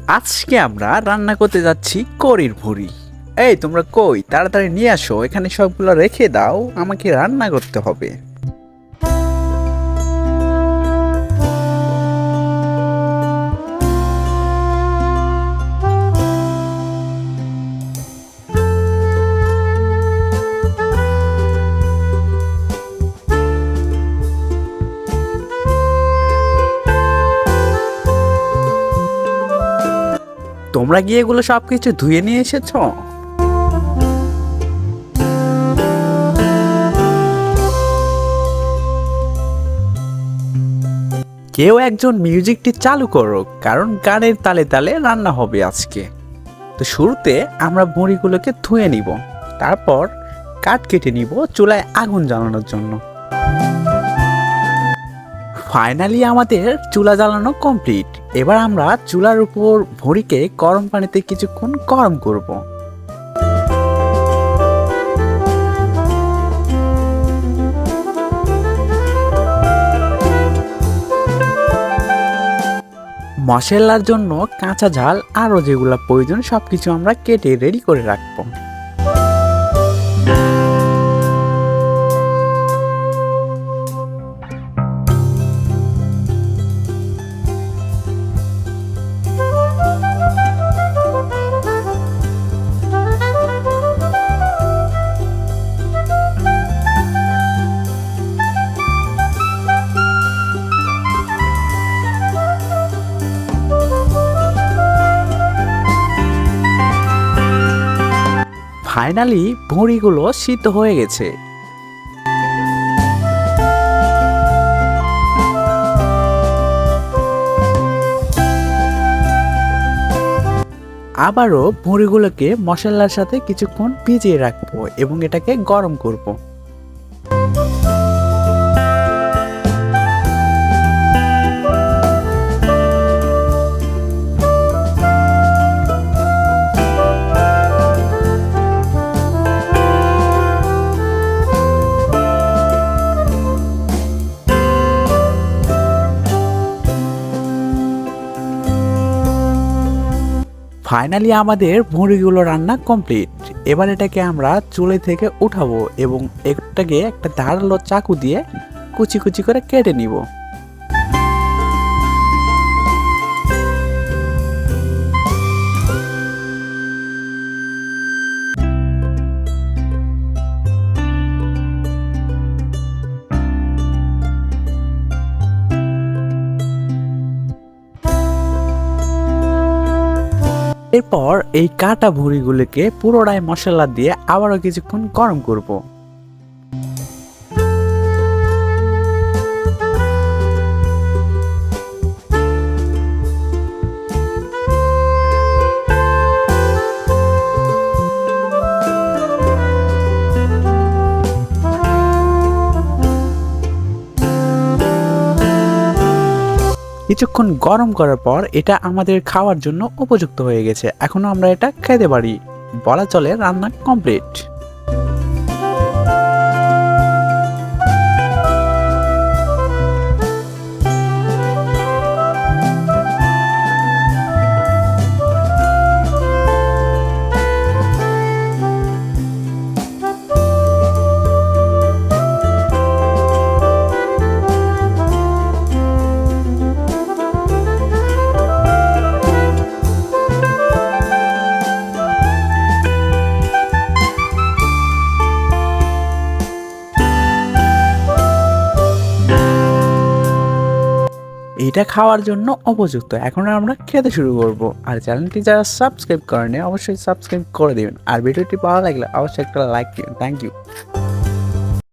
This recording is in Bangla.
আজকে আমরা রান্না করতে যাচ্ছি কড়ির ভুড়ি। এই তোমরা কই, তাড়াতাড়ি নিয়ে আসো, এখানে সবগুলো রেখে দাও, আমাকে রান্না করতে হবে। তোমরা গিয়ে এগুলো সবকিছু ধুয়ে নিয়ে এসেছো? কেউ একজন মিউজিকটি চালু করো, কারণ গানের তালে তালে রান্না হবে আজকে। তো শুরুতে আমরা মুড়িগুলোকে ধুয়ে নিব, তারপর কাঠ কেটে নিব চুলায় আগুন জ্বালানোর জন্য। ফাইনালি আমাদের চুলা জ্বালানো কমপ্লিট। এবার আমরা চুলার উপর ভুড়িকে গরম পানিতে কিছুক্ষণ গরম করব। মশলার জন্য কাঁচা ঝাল আরও যেগুলো প্রয়োজন সবকিছু আমরা কেটে রেডি করে রাখবো। ফাইনালি ভুঁড়িগুলো সিদ্ধ হয়ে গেছে। আবারও ভুঁড়িগুলোকে মশলার সাথে কিছুক্ষণ ভিজিয়ে রাখবো এবং এটাকে গরম করব। ফাইনালি আমাদের মুড়িগুলো রান্না কমপ্লিট। এবার এটাকে আমরা চুলা থেকে উঠাবো এবং এটাকে একটা ধারালো চাকু দিয়ে কুচি কুচি করে কেটে নিব। এরপর এই কাটা ভুঁড়িগুলোকে পুরোটাই মশলা দিয়ে আবারও কিছুক্ষণ গরম করব। কিছুক্ষণ গরম করার পর এটা আমাদের খাওয়ার জন্য উপযুক্ত হয়ে গেছে। এখনো আমরা এটা খেতে পারি, বলা চলে রান্না কমপ্লিট। এটা খাওয়ার জন্য উপযুক্ত। এখন আমরা খেতে শুরু করব। আর চ্যানেলটি যারা সাবস্ক্রাইব করেনি অবশ্যই সাবস্ক্রাইব করে দেবেন। আর ভিডিওটি ভালো লাগলে অবশ্যই একটা লাইক দিবেন। Thank you.